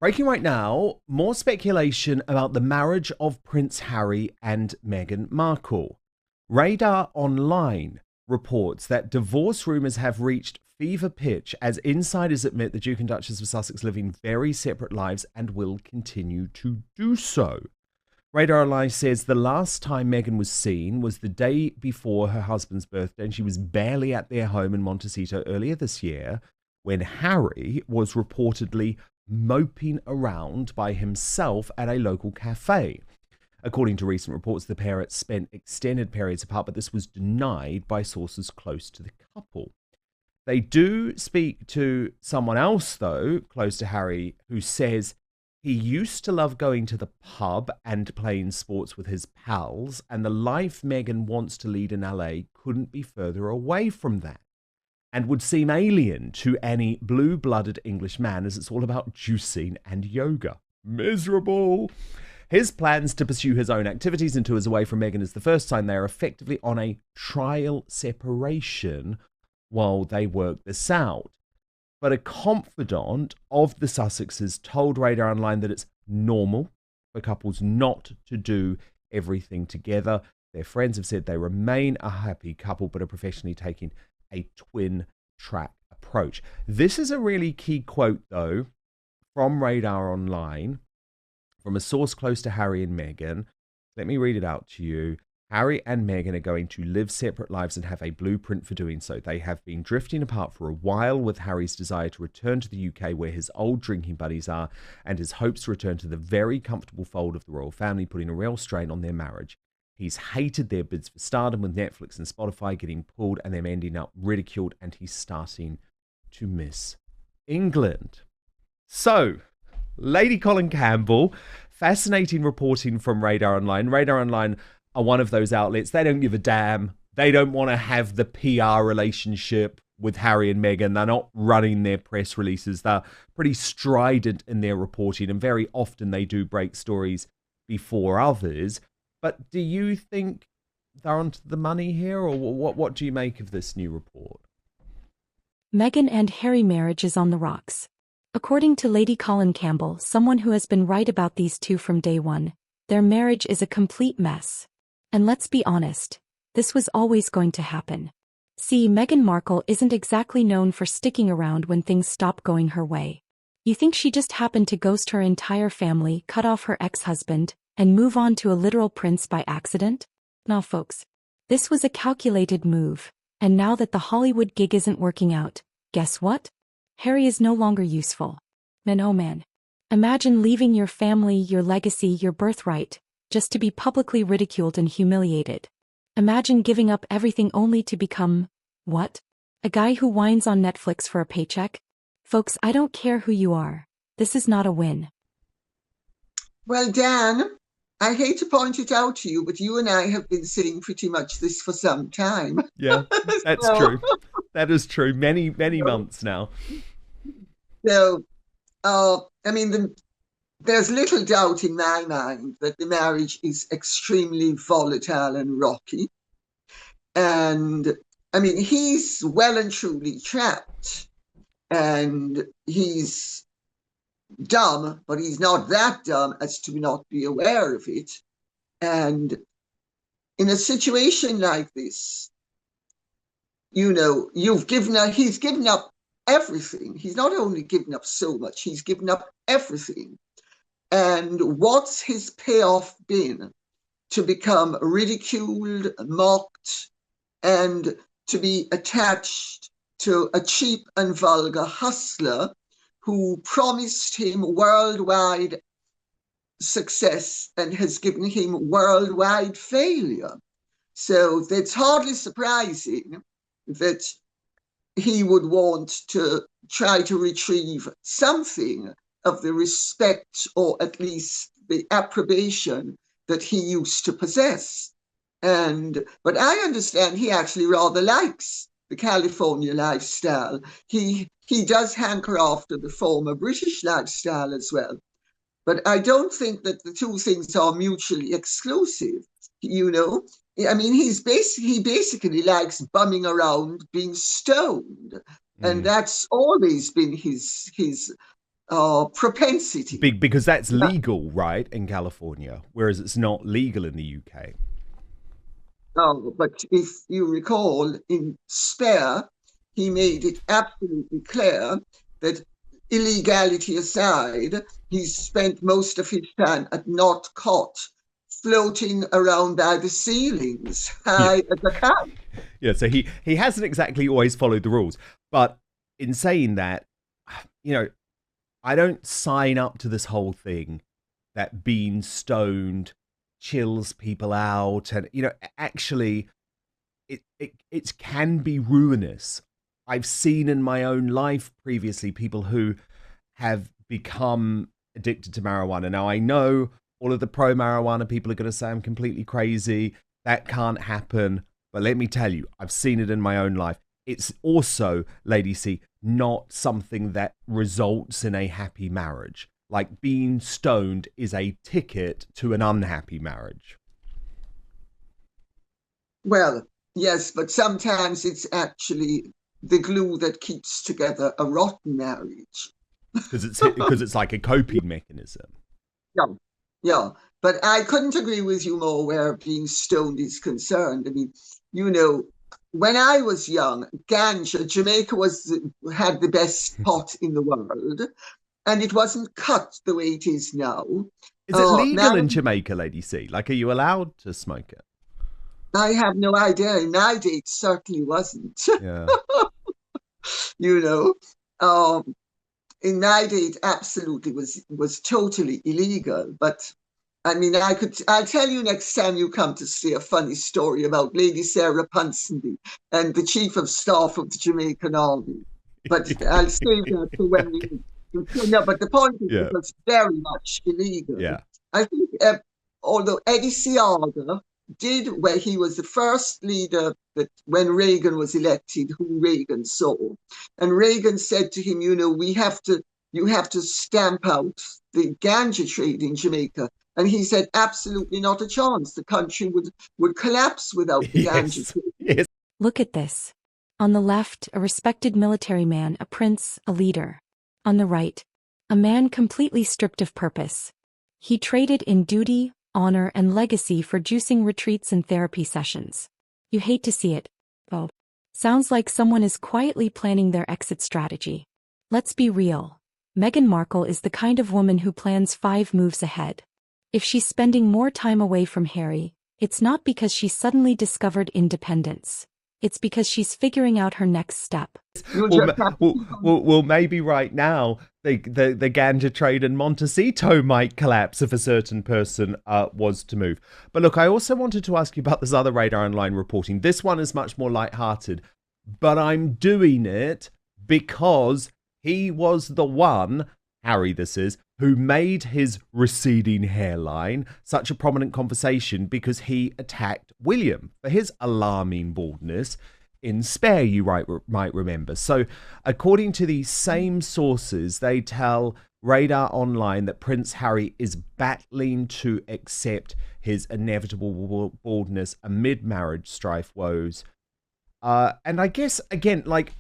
Breaking right now, more speculation about the marriage of Prince Harry and Meghan Markle. Radar Online reports that divorce rumours have reached fever pitch as insiders admit the Duke and Duchess of Sussex living very separate lives and will continue to do so. Radar Online says the last time Meghan was seen was the day before her husband's birthday, and she was barely at their home in Montecito earlier this year when Harry was reportedly moping around by himself at a local cafe. According to recent reports, the pair had spent extended periods apart, but this was denied by sources close to the couple. They do speak to someone else, though, close to Harry, who says he used to love going to the pub and playing sports with his pals, and the life Meghan wants to lead in LA couldn't be further away from that, and would seem alien to any blue-blooded English man, as it's all about juicing and yoga. Miserable. His plans to pursue his own activities and tours away from Meghan is the first time they are effectively on a trial separation while they work this out. But a confidant of the Sussexes told Radar Online that it's normal for couples not to do everything together. Their friends have said they remain a happy couple, but are professionally taking a twin-track approach. This is a really key quote, though, from Radar Online, from a source close to Harry and Meghan. Let me read it out to you. Harry and Meghan are going to live separate lives and have a blueprint for doing so. They have been drifting apart for a while, with Harry's desire to return to the UK where his old drinking buddies are, and his hopes to return to the very comfortable fold of the royal family, putting a real strain on their marriage. He's hated their bids for stardom, with Netflix and Spotify getting pulled and them ending up ridiculed, and he's starting to miss England. So, Lady Colin Campbell, fascinating reporting from Radar Online. Radar Online are one of those outlets. They don't give a damn. They don't want to have the PR relationship with Harry and Meghan. They're not running their press releases. They're pretty strident in their reporting, and very often they do break stories before others. But do you think they're onto the money here, or what do you make of this new report? Meghan and Harry marriage is on the rocks. According to Lady Colin Campbell, someone who has been right about these two from day one, their marriage is a complete mess. And let's be honest, this was always going to happen. See, Meghan Markle isn't exactly known for sticking around when things stop going her way. You think she just happened to ghost her entire family, cut off her ex-husband, and move on to a literal prince by accident? Nah, folks. This was a calculated move, and now that the Hollywood gig isn't working out, guess what? Harry is no longer useful. Man, oh man. Imagine leaving your family, your legacy, your birthright, just to be publicly ridiculed and humiliated. Imagine giving up everything only to become, what? A guy who whines on Netflix for a paycheck? Folks, I don't care who you are. This is not a win. Well, Dan, I hate to point it out to you, but you and I have been saying pretty much this for some time. Yeah, that's true. That is true. Many months now. So, there's little doubt in my mind that the marriage is extremely volatile and rocky. And, he's well and truly trapped. And he's dumb, but he's not that dumb as to not be aware of it. And in a situation like this, he's given up everything. He's not only given up so much, he's given up everything. And what's his payoff been? To become ridiculed, mocked, and to be attached to a cheap and vulgar hustler who promised him worldwide success and has given him worldwide failure. So it's hardly surprising that he would want to try to retrieve something of the respect, or at least the approbation, that he used to possess. But I understand he actually rather likes the California lifestyle. He does hanker after the former British lifestyle as well. But I don't think that the two things are mutually exclusive. He basically likes bumming around being stoned. And that's always been his propensity. Because that's legal, right, in California, whereas it's not legal in the UK. But if you recall, in Spare, he made it absolutely clear that illegality aside, he spent most of his time at not caught, floating around by the ceilings, high as a kite. Yeah, so he hasn't exactly always followed the rules. But in saying that, you know, I don't sign up to this whole thing that being stoned chills people out, and you know, actually it can be ruinous. I've seen in my own life previously people who have become addicted to marijuana. Now I know all of the pro marijuana people are going to say I'm completely crazy, that can't happen, but let me tell you, I've seen it in my own life. It's also, Lady C, not something that results in a happy marriage. Like, being stoned is a ticket to an unhappy marriage. Well, yes, but sometimes it's actually the glue that keeps together a rotten marriage. Because it's like a coping mechanism. Yeah, yeah. But I couldn't agree with you more where being stoned is concerned. I mean, you know, when I was young, ganja, Jamaica had the best pot in the world. And it wasn't cut the way it is now. Is it legal in Jamaica, Lady C? Like, are you allowed to smoke it? I have no idea. In my day, it certainly wasn't. Yeah. You know, in my day, it absolutely was totally illegal. But I mean, I'll tell you next time you come to see a funny story about Lady Sarah Ponsonby and the Chief of Staff of the Jamaican Army. But I'll save that for when we no, but the point is, it was very much illegal. Yeah. I think, although Eddie Seaga did, where he was the first leader that when Reagan was elected, who Reagan saw, and Reagan said to him, you know, you have to stamp out the ganja trade in Jamaica. And he said, absolutely not a chance. The country would collapse without the ganja trade. Yes. Look at this. On the left, a respected military man, a prince, a leader. On the right, a man completely stripped of purpose. He traded in duty, honor, and legacy for juicing retreats and therapy sessions. You hate to see it. Oh, sounds like someone is quietly planning their exit strategy. Let's be real. Meghan Markle is the kind of woman who plans 5 moves ahead. If she's spending more time away from Harry, it's not because she suddenly discovered independence. It's because she's figuring out her next step. Well, maybe right now the ganja trade in Montecito might collapse if a certain person was to move. But look, I also wanted to ask you about this other Radar Online reporting. This one is much more lighthearted, but I'm doing it because he was the one, Harry this is, who made his receding hairline such a prominent conversation because he attacked William for his alarming baldness in Spare, you might remember. So according to these same sources, they tell Radar Online that Prince Harry is battling to accept his inevitable baldness amid marriage strife woes. And I guess, again, like,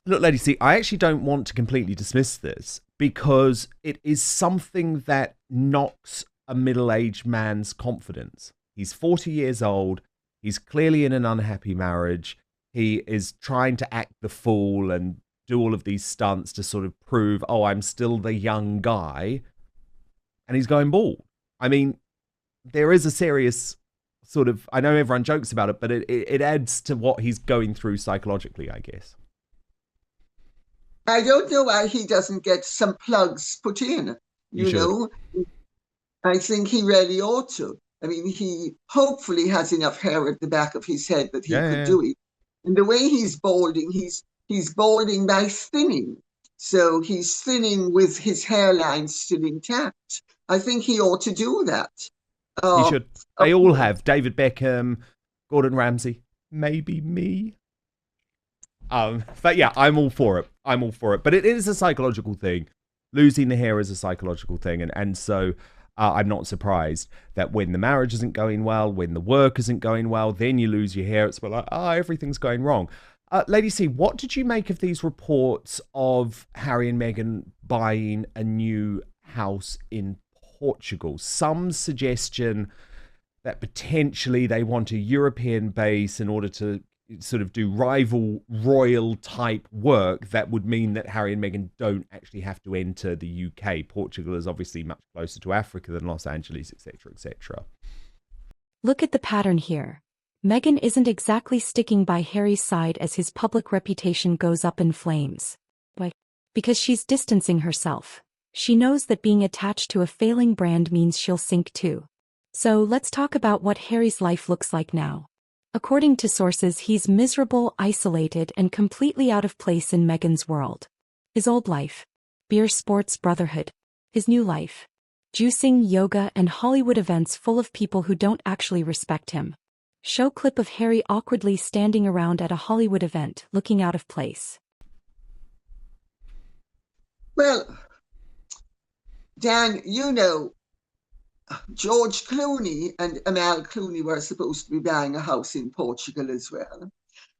look, Lady C, I actually don't want to completely dismiss this because it is something that knocks a middle-aged man's confidence. He's 40 years old. He's clearly in an unhappy marriage. He is trying to act the fool and do all of these stunts to sort of prove, oh, I'm still the young guy. And he's going bald. I mean, there is a serious sort of, I know everyone jokes about it, but it adds to what he's going through psychologically, I guess. I don't know why he doesn't get some plugs put in. You know, I think he really ought to. I mean, he hopefully has enough hair at the back of his head that he could do it. And the way he's balding, he's balding by thinning. So he's thinning with his hairline still intact. I think he ought to do that. He should. They all have. David Beckham, Gordon Ramsay, maybe me. But yeah, I'm all for it. I'm all for it. But it is a psychological thing. Losing the hair is a psychological thing. And so I'm not surprised that when the marriage isn't going well, when the work isn't going well, then you lose your hair. It's like, everything's going wrong. Lady C, what did you make of these reports of Harry and Meghan buying a new house in Portugal? Some suggestion that potentially they want a European base in order to sort of do rival royal type work that would mean that Harry and Meghan don't actually have to enter the UK. Portugal is obviously much closer to Africa than Los Angeles, etc., etc. Look at the pattern here. Meghan isn't exactly sticking by Harry's side as his public reputation goes up in flames. Why? Because she's distancing herself. She knows that being attached to a failing brand means she'll sink too. So let's talk about what Harry's life looks like now. According to sources, he's miserable, isolated, and completely out of place in Meghan's world. His old life. Beer sports brotherhood. His new life. Juicing, yoga, and Hollywood events full of people who don't actually respect him. Show clip of Harry awkwardly standing around at a Hollywood event, looking out of place. Well, Dan, you know, George Clooney and Amal Clooney were supposed to be buying a house in Portugal as well,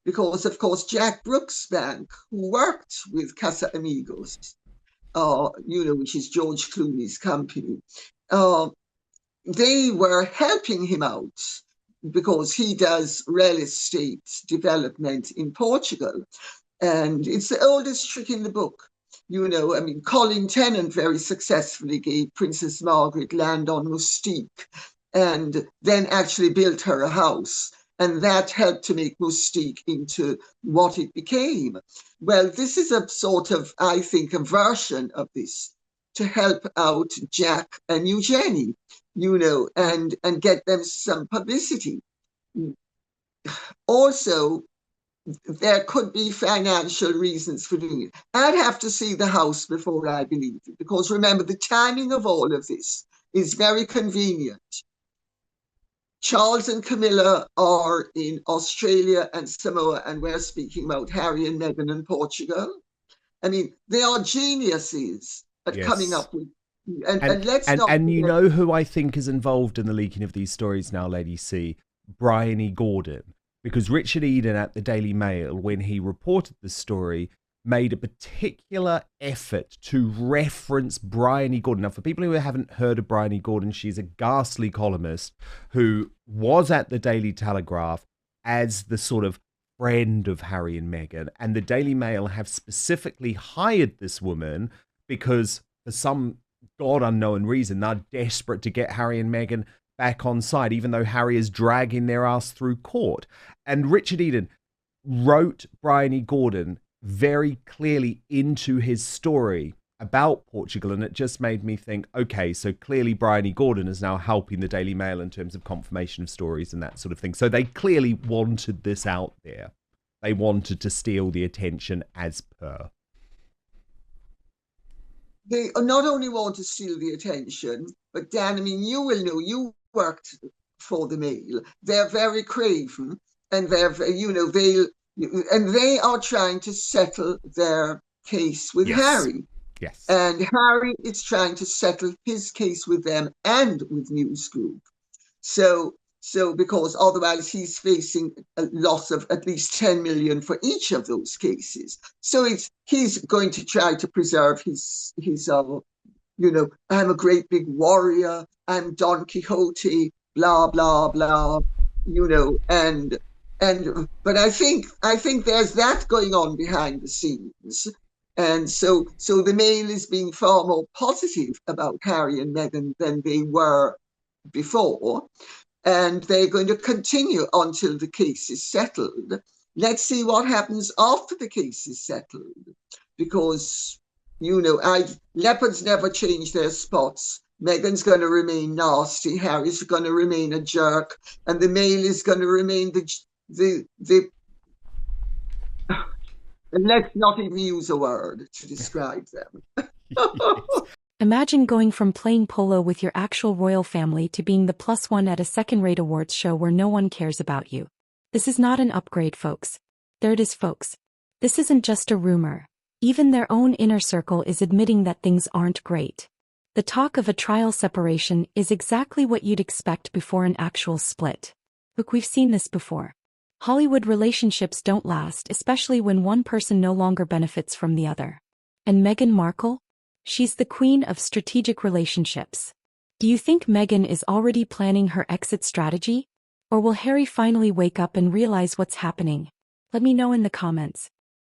because, of course, Jack Brooks' bank, who worked with Casa Amigos, which is George Clooney's company, they were helping him out because he does real estate development in Portugal. And it's the oldest trick in the book. Colin Tennant very successfully gave Princess Margaret land on Mustique and then actually built her a house. And that helped to make Mustique into what it became. Well, this is a sort of, I think, a version of this to help out Jack and Eugenie, and get them some publicity. Also, there could be financial reasons for doing it. I'd have to see the house before I believe it, because remember, the timing of all of this is very convenient. Charles and Camilla are in Australia and Samoa, and we're speaking about Harry and Meghan in Portugal. I mean, they are geniuses at coming up with. And you know who I think is involved in the leaking of these stories now, Lady C? Bryony Gordon. Because Richard Eden at the Daily Mail, when he reported the story, made a particular effort to reference Bryony Gordon. Now, for people who haven't heard of Bryony Gordon, she's a ghastly columnist who was at the Daily Telegraph as the sort of friend of Harry and Meghan. And the Daily Mail have specifically hired this woman because for some God unknown reason, they're desperate to get Harry and Meghan back on side, even though Harry is dragging their ass through court. And Richard Eden wrote Bryony Gordon very clearly into his story about Portugal, and it just made me think, okay, so clearly Bryony Gordon is now helping the Daily Mail in terms of confirmation of stories and that sort of thing. So they clearly wanted this out there. They wanted to steal the attention as per. They not only want to steal the attention, but Dan, I mean, you will know, you worked for the Mail. They're very craven, and they are trying to settle their case with Harry. Yes. And Harry is trying to settle his case with them and with News Group. So because otherwise he's facing a loss of at least 10 million for each of those cases. So he's going to try to preserve his I'm a great big warrior, I'm Don Quixote, blah, blah, blah, but I think there's that going on behind the scenes. And so the Mail is being far more positive about Harry and Meghan than they were before. And they're going to continue until the case is settled. Let's see what happens after the case is settled. Because, leopards never change their spots. Meghan's going to remain nasty. Harry's going to remain a jerk. And the Mail is going to remain the and let's not even use a word to describe them. Imagine going from playing polo with your actual royal family to being the +1 at a second-rate awards show where no one cares about you. This is not an upgrade, folks. There it is, folks. This isn't just a rumor. Even their own inner circle is admitting that things aren't great. The talk of a trial separation is exactly what you'd expect before an actual split. Look, we've seen this before. Hollywood relationships don't last, especially when one person no longer benefits from the other. And Meghan Markle? She's the queen of strategic relationships. Do you think Meghan is already planning her exit strategy? Or will Harry finally wake up and realize what's happening? Let me know in the comments.